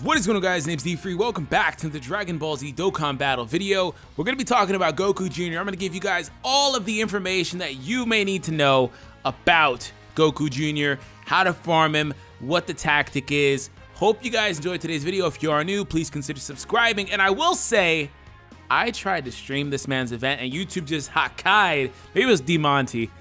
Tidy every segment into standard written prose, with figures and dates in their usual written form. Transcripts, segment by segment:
What is going on, guys? Name's D3. Welcome back to the Dragon Ball Z Dokkan battle video. We're going to be talking about Goku Jr. I'm going to give you guys all of the information that you may need to know about Goku Jr., how to farm him, what the tactic is. Hope you guys enjoyed today's video. If you are new, please consider subscribing. And I will say, I tried to stream this man's event and YouTube just Hakkai'd. Maybe it was D-Monty.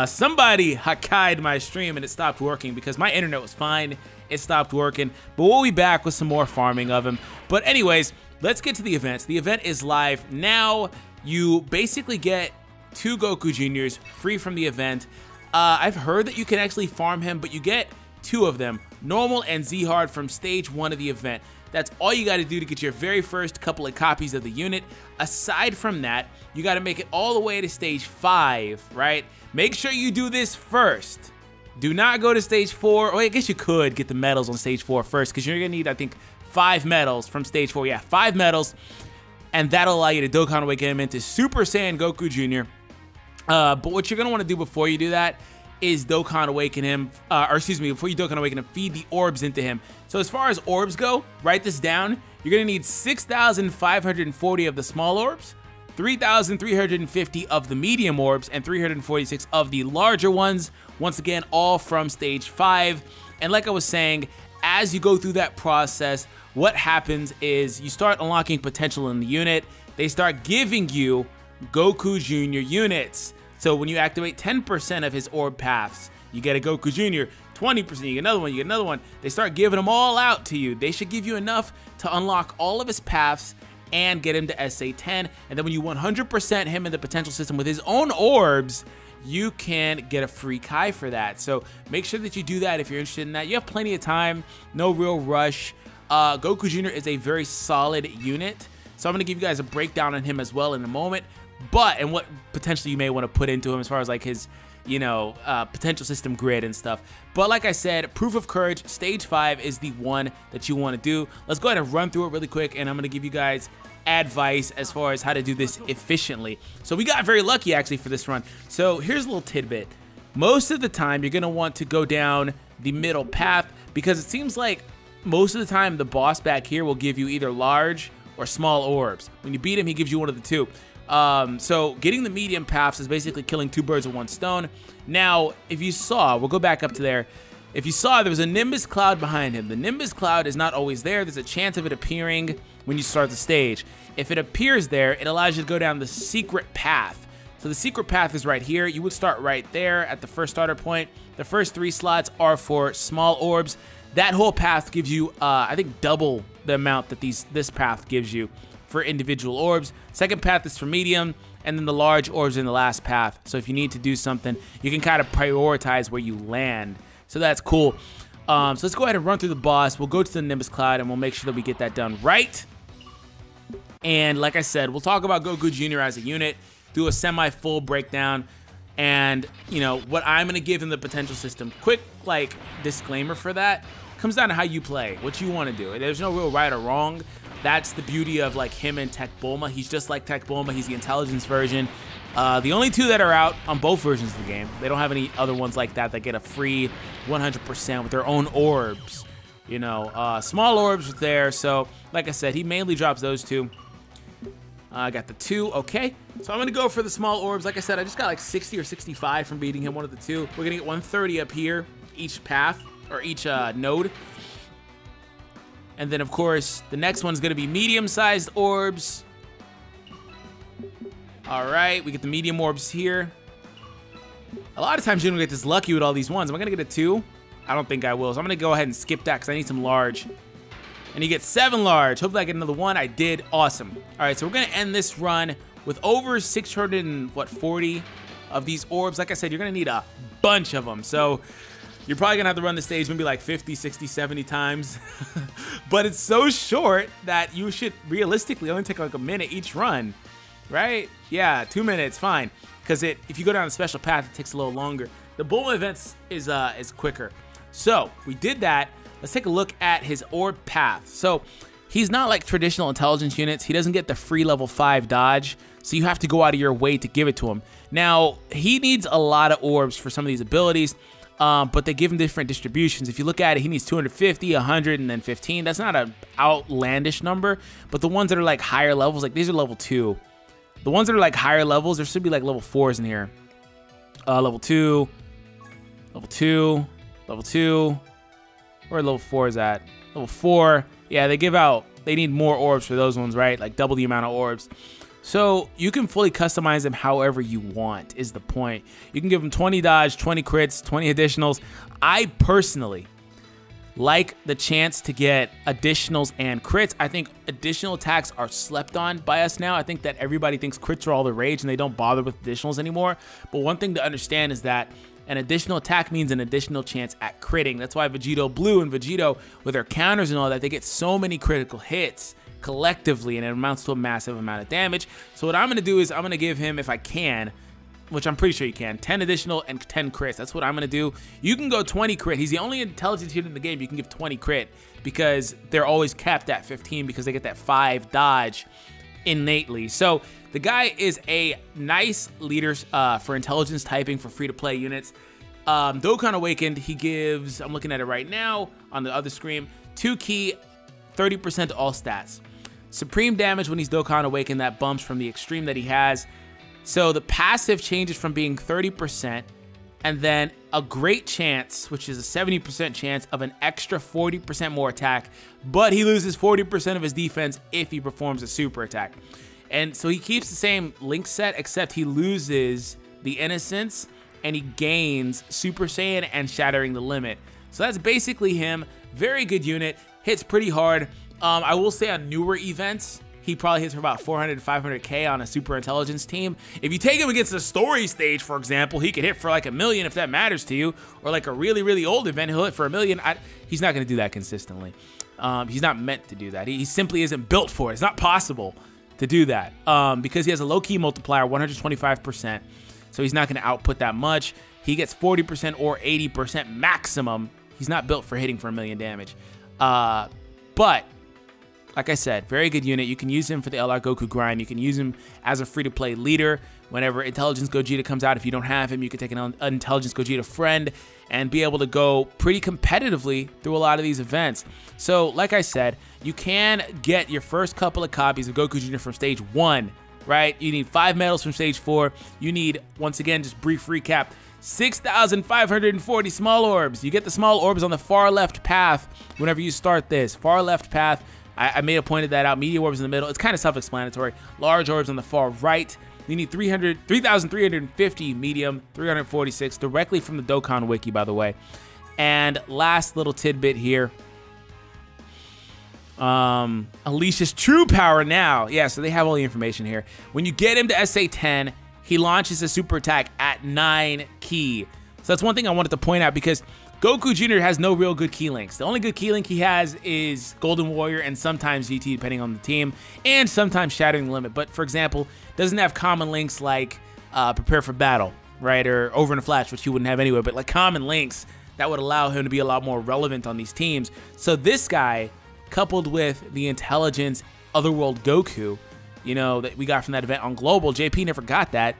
Somebody Hakkai'd my stream and it stopped working because my internet was fine. It stopped working, but we'll be back with some more farming of him. But anyways, let's get to the events. The event is live now. You basically get 2 Goku Juniors free from the event. I've heard that you can actually farm him, but you get 2 of them, normal and Z-Hard, from stage 1 of the event. That's all you got to do to get your very first couple of copies of the unit. Aside from that, you got to make it all the way to stage 5, right? Make sure you do this first. Do not go to stage 4. Oh, I guess you could get the medals on stage 4 first, because you're going to need, I think, 5 medals from stage 4. Yeah, 5 medals. And that'll allow you to Dokkan Awaken him into Super Saiyan Goku Jr. But what you're going to want to do before you do that is Dokkan Awaken him, before you Dokkan Awaken him, feed the orbs into him. So as far as orbs go, write this down. You're going to need 6,540 of the small orbs, 3,350 of the medium orbs, and 346 of the larger ones. Once again, all from stage 5. And like I was saying, as you go through that process, what happens is you start unlocking potential in the unit. They start giving you Goku Jr. units. So when you activate 10% of his Orb Paths, you get a Goku Jr. 20%, you get another one, you get another one. They start giving them all out to you. They should give you enough to unlock all of his paths and get him to SA10. And then when you 100% him in the potential system with his own orbs, you can get a free Kai for that. So make sure that you do that if you're interested in that. You have plenty of time, no real rush. Goku Jr. is a very solid unit. So I'm going to give you guys a breakdown on him as well in a moment. And what potentially you may want to put into him as far as like his, potential system grid and stuff. But like I said, Proof of Courage, stage 5 is the one that you want to do. Let's go ahead and run through it really quick, and I'm going to give you guys advice as far as how to do this efficiently. So we got very lucky actually for this run. So here's a little tidbit. Most of the time you're going to want to go down the middle path, because it seems like most of the time the boss back here will give you either large or small orbs. When you beat him, he gives you one of the 2. So getting the medium paths is basically killing 2 birds with 1 stone. Now, if you saw, we'll go back up to there. If you saw, there was a Nimbus Cloud behind him. The Nimbus Cloud is not always there. There's a chance of it appearing when you start the stage. If it appears there, it allows you to go down the secret path. So the secret path is right here. You would start right there at the first starter point. The first 3 slots are for small orbs. That whole path gives you, I think, double the amount that this path gives you for individual orbs. Second path is for medium, and then the large orbs in the last path. So if you need to do something, you can kind of prioritize where you land. So that's cool. So let's go ahead and run through the boss. We'll go to the Nimbus Cloud, and we'll make sure that we get that done right. And like I said, we'll talk about Goku Jr. as a unit, do a semi-full breakdown, and what I'm gonna give in the potential system. Quick disclaimer for that, comes down to how you play, what you want to do. There's no real right or wrong. That's the beauty of him and Tech Bulma. He's just like Tech Bulma. He's the intelligence version. The only 2 that are out on both versions of the game. They don't have any other ones like that get a free 100% with their own orbs. Small orbs there. So like I said, he mainly drops those 2. I got the 2. Okay. So I'm going to go for the small orbs. Like I said, I just got like 60 or 65 from beating him, one of the 2. We're going to get 130 up here, each path or each node. And then, of course, the next one's going to be medium-sized orbs. All right, we get the medium orbs here. A lot of times you don't get this lucky with all these ones. Am I going to get a 2? I don't think I will. So I'm going to go ahead and skip that because I need some large. And you get 7 large. Hopefully I get another 1. I did. Awesome. All right, so we're going to end this run with over 640 of these orbs. Like I said, you're going to need a bunch of them. So you're probably going to have to run the stage maybe like 50, 60, 70 times. But it's so short that you should realistically only take like a minute each run, right? Yeah, 2 minutes, fine. Because if you go down a special path, it takes a little longer. The Bulma events is quicker. So we did that. Let's take a look at his Orb Path. So he's not like traditional intelligence units. He doesn't get the free level 5 dodge. So you have to go out of your way to give it to him. Now, he needs a lot of orbs for some of these abilities. but they give him different distributions. If you look at it, he needs 250, 100, and then 15. That's not an outlandish number, but the ones that are like higher levels, like these are level 2. The ones that are like higher levels, there should be like level 4s in here. Level 2, level 2, level 2. Where are level 4s at? Level 4. Yeah, they need more orbs for those ones, right? Like double the amount of orbs. So you can fully customize them however you want is the point. You can give them 20 dodge, 20 crits, 20 additionals. I personally like the chance to get additionals and crits. I think additional attacks are slept on by us now. I think that everybody thinks crits are all the rage and they don't bother with additionals anymore. But one thing to understand is that an additional attack means an additional chance at critting. That's why Vegito Blue and Vegito, with their counters and all that, they get so many critical hits collectively, and it amounts to a massive amount of damage. So what I'm going to do is I'm going to give him, if I can, which I'm pretty sure you can, 10 additional and 10 crits. That's what I'm going to do. You can go 20 crit. He's the only intelligence unit in the game you can give 20 crit because they're always capped at 15 because they get that 5 dodge innately. So the guy is a nice leader for intelligence typing for free-to-play units. Dokkan Awakened, he gives, I'm looking at it right now on the other screen, 2 key, 30% to all stats. Supreme damage when he's Dokkan Awakened, that bumps from the extreme that he has. So the passive changes from being 30% and then a great chance, which is a 70% chance of an extra 40% more attack, but he loses 40% of his defense if he performs a super attack. And so he keeps the same link set, except he loses the innocence and he gains Super Saiyan and Shattering the Limit. So that's basically him. Very good unit, hits pretty hard. I will say on newer events, he probably hits for about 400 to 500k on a super intelligence team. If you take him against the story stage, for example, he could hit for like 1 million if that matters to you, or like a really, really old event, he'll hit for 1 million. He's not going to do that consistently. He's not meant to do that. He simply isn't built for it. It's not possible to do that because he has a low-key multiplier, 125%, so he's not going to output that much. He gets 40% or 80% maximum. He's not built for hitting for 1 million damage. But like I said, very good unit. You can use him for the LR Goku grind. You can use him as a free-to-play leader. Whenever Intelligence Gogeta comes out, if you don't have him, you can take an Intelligence Gogeta friend and be able to go pretty competitively through a lot of these events. So, like I said, you can get your first couple of copies of Goku Jr. from Stage 1, right? You need 5 medals from Stage 4. You need, once again, just brief recap, 6,540 small orbs. You get the small orbs on the far left path whenever you start this. Far left path. I may have pointed that out. Medium orbs in the middle. It's kind of self-explanatory. Large orbs on the far right. You need 3,350 medium, 346 directly from the Dokkan Wiki, by the way. And last little tidbit here. Alicia's true power now. Yeah, so they have all the information here. When you get him to SA10, he launches a super attack at 9 key. So that's one thing I wanted to point out because Goku Jr. has no real good key links. The only good key link he has is Golden Warrior and sometimes GT, depending on the team, and sometimes Shattering the Limit. But for example, doesn't have common links like Prepare for Battle, right? Or Over in a Flash, which he wouldn't have anyway, but like common links that would allow him to be a lot more relevant on these teams. So this guy, coupled with the intelligence Otherworld Goku, you know, that we got from that event on Global, JP never got that,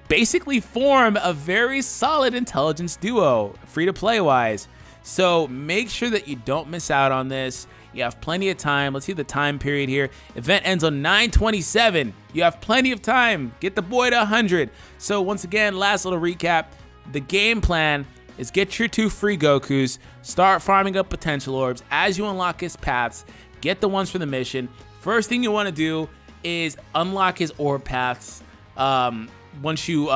basically form a very solid intelligence duo, free-to-play wise. So make sure that you don't miss out on this. You have plenty of time. Let's see the time period here. Event ends on 9/27. You have plenty of time. Get the boy to 100. So once again, last little recap. The game plan is get your 2 free Gokus, start farming up potential orbs. As you unlock his paths, get the ones for the mission. First thing you want to do is unlock his orb paths. Once you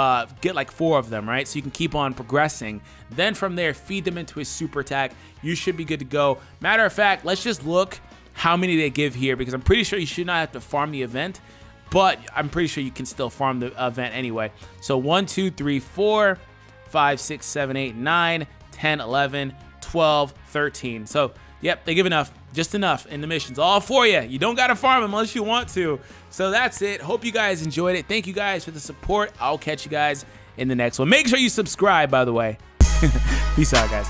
get like 4 of them, right? So you can keep on progressing. Then from there, feed them into his super attack. You should be good to go. Matter of fact, let's just look how many they give here because I'm pretty sure you should not have to farm the event, but I'm pretty sure you can still farm the event anyway. So 1, 2, 3, 4, 5, 6, 7, 8, 9, 10, 11, 12, 13. So yep, they give enough, just enough in the missions, all for you. You don't got to farm them unless you want to. So that's it. Hope you guys enjoyed it. Thank you guys for the support. I'll catch you guys in the next one. Make sure you subscribe, by the way. Peace out, guys.